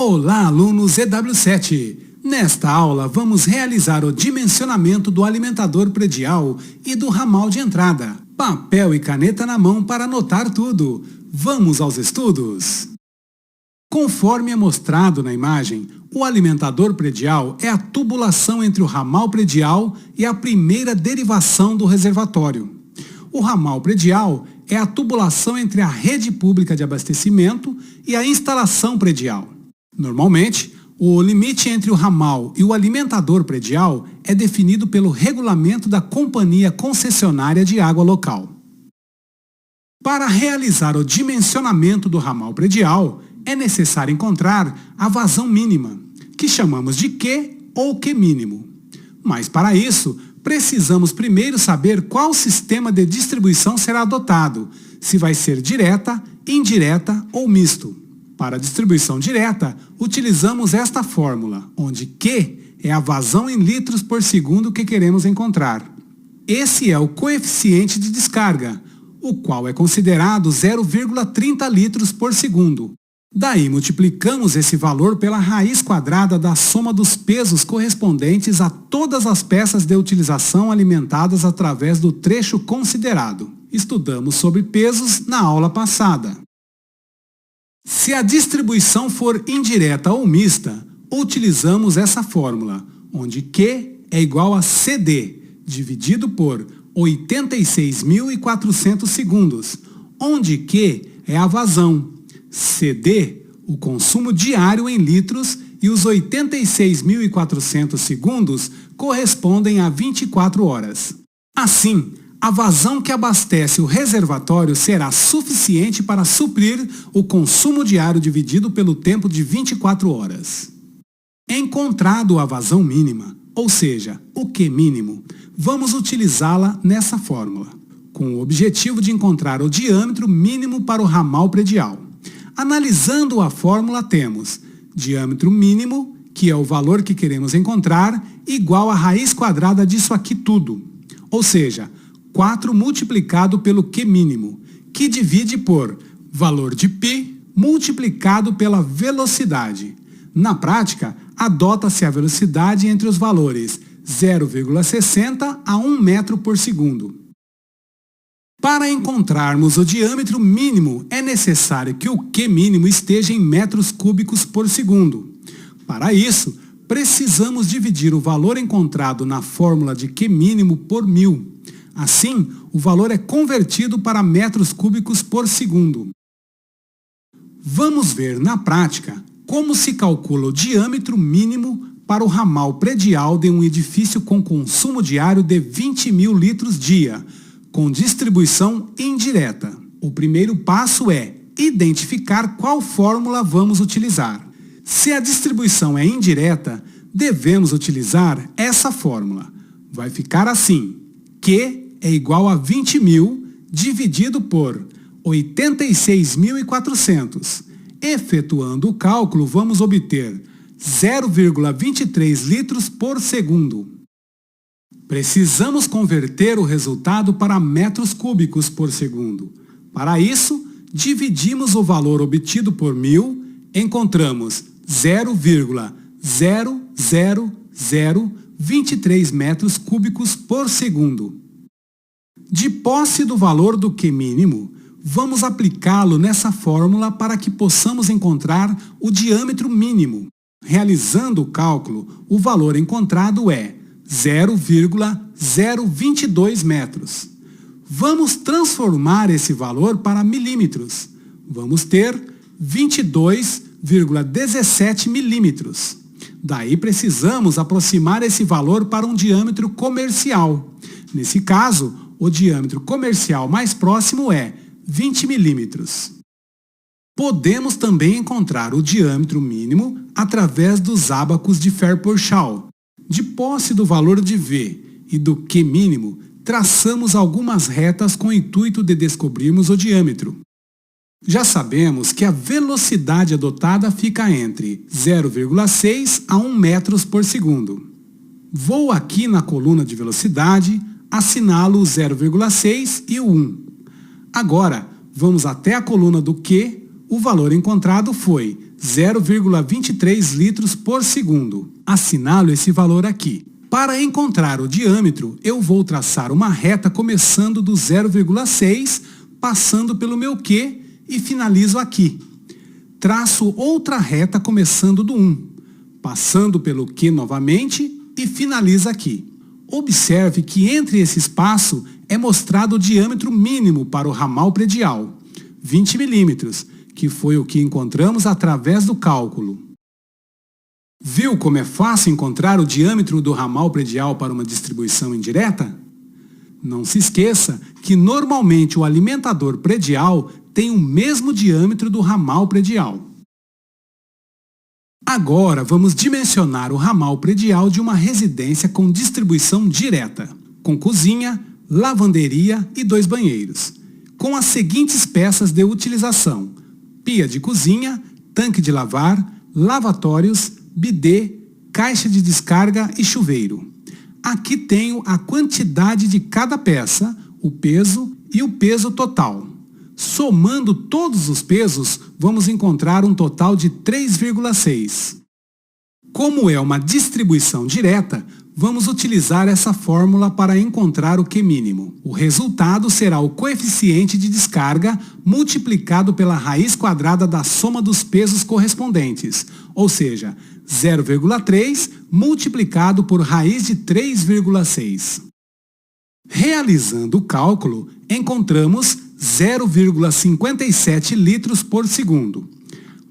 Olá, alunos EW7! Nesta aula, vamos realizar o dimensionamento do alimentador predial e do ramal de entrada. Papel e caneta na mão para anotar tudo. Vamos aos estudos! Conforme é mostrado na imagem, o alimentador predial é a tubulação entre o ramal predial e a primeira derivação do reservatório. O ramal predial é a tubulação entre a rede pública de abastecimento e a instalação predial. Normalmente, o limite entre o ramal e o alimentador predial é definido pelo regulamento da companhia concessionária de água local. Para realizar o dimensionamento do ramal predial, é necessário encontrar a vazão mínima, que chamamos de Q ou Q mínimo. Mas para isso, precisamos primeiro saber qual sistema de distribuição será adotado, se vai ser direta, indireta ou misto. Para a distribuição direta, utilizamos esta fórmula, onde Q é a vazão em litros por segundo que queremos encontrar. Esse é o coeficiente de descarga, o qual é considerado 0,30 litros por segundo. Daí multiplicamos esse valor pela raiz quadrada da soma dos pesos correspondentes a todas as peças de utilização alimentadas através do trecho considerado. Estudamos sobre pesos na aula passada. Se a distribuição for indireta ou mista, utilizamos essa fórmula, onde Q é igual a CD, dividido por 86.400 segundos, onde Q é a vazão, CD, o consumo diário em litros, e os 86.400 segundos correspondem a 24 horas. Assim, a vazão que abastece o reservatório será suficiente para suprir o consumo diário dividido pelo tempo de 24 horas. Encontrado a vazão mínima, ou seja, o Q mínimo, vamos utilizá-la nessa fórmula, com o objetivo de encontrar o diâmetro mínimo para o ramal predial. Analisando a fórmula, temos diâmetro mínimo, que é o valor que queremos encontrar, igual a raiz quadrada disso aqui tudo, ou seja, 4 multiplicado pelo Q mínimo, que divide por valor de π multiplicado pela velocidade. Na prática, adota-se a velocidade entre os valores 0,60 a 1 metro por segundo. Para encontrarmos o diâmetro mínimo, é necessário que o Q mínimo esteja em metros cúbicos por segundo. Para isso, precisamos dividir o valor encontrado na fórmula de Q mínimo por 1000. Assim, o valor é convertido para metros cúbicos por segundo. Vamos ver na prática como se calcula o diâmetro mínimo para o ramal predial de um edifício com consumo diário de 20.000 litros dia, com distribuição indireta. O primeiro passo é identificar qual fórmula vamos utilizar. Se a distribuição é indireta, devemos utilizar essa fórmula. Vai ficar assim: Q é igual a 20.000 dividido por 86.400. Efetuando o cálculo, vamos obter 0,23 litros por segundo. Precisamos converter o resultado para metros cúbicos por segundo. Para isso, dividimos o valor obtido por 1000, encontramos 0,00023 metros cúbicos por segundo. De posse do valor do Q mínimo, vamos aplicá-lo nessa fórmula para que possamos encontrar o diâmetro mínimo. Realizando o cálculo, o valor encontrado é 0,022 metros. Vamos transformar esse valor para milímetros. Vamos ter 22,17 milímetros. Daí precisamos aproximar esse valor para um diâmetro comercial. Nesse caso, o diâmetro comercial mais próximo é 20 milímetros. Podemos também encontrar o diâmetro mínimo através dos ábacos de Fairport-Shaw. De posse do valor de V e do Q mínimo, traçamos algumas retas com o intuito de descobrirmos o diâmetro. Já sabemos que a velocidade adotada fica entre 0,6 a 1 metros por segundo. Vou aqui na coluna de velocidade, assinalo o 0,6 e o 1. Agora, vamos até a coluna do Q, o valor encontrado foi 0,23 litros por segundo. Assinalo esse valor aqui. Para encontrar o diâmetro, eu vou traçar uma reta começando do 0,6, passando pelo meu Q e finalizo aqui. Traço outra reta começando do 1, passando pelo Q novamente e finaliza aqui. Observe que entre esse espaço é mostrado o diâmetro mínimo para o ramal predial, 20 milímetros, que foi o que encontramos através do cálculo. Viu como é fácil encontrar o diâmetro do ramal predial para uma distribuição indireta? Não se esqueça que normalmente o alimentador predial tem o mesmo diâmetro do ramal predial. Agora vamos dimensionar o ramal predial de uma residência com distribuição direta, com cozinha, lavanderia e 2 banheiros, com as seguintes peças de utilização: pia de cozinha, tanque de lavar, lavatórios, bidê, caixa de descarga e chuveiro. Aqui tenho a quantidade de cada peça, o peso e o peso total. Somando todos os pesos, vamos encontrar um total de 3,6. Como é uma distribuição direta, vamos utilizar essa fórmula para encontrar o Q mínimo. O resultado será o coeficiente de descarga multiplicado pela raiz quadrada da soma dos pesos correspondentes, ou seja, 0,3 multiplicado por raiz de 3,6. Realizando o cálculo, encontramos 0,57 litros por segundo.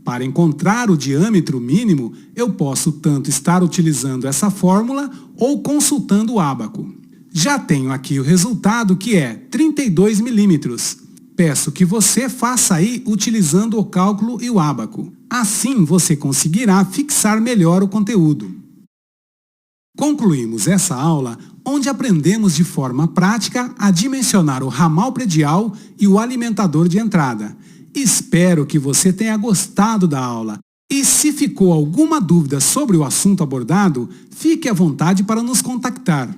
Para encontrar o diâmetro mínimo, eu posso tanto estar utilizando essa fórmula ou consultando o ábaco. Já tenho aqui o resultado, que é 32 milímetros. Peço que você faça aí utilizando o cálculo e o ábaco. Assim você conseguirá fixar melhor o conteúdo. Concluímos essa aula onde aprendemos de forma prática a dimensionar o ramal predial e o alimentador de entrada. Espero que você tenha gostado da aula. E se ficou alguma dúvida sobre o assunto abordado, fique à vontade para nos contactar.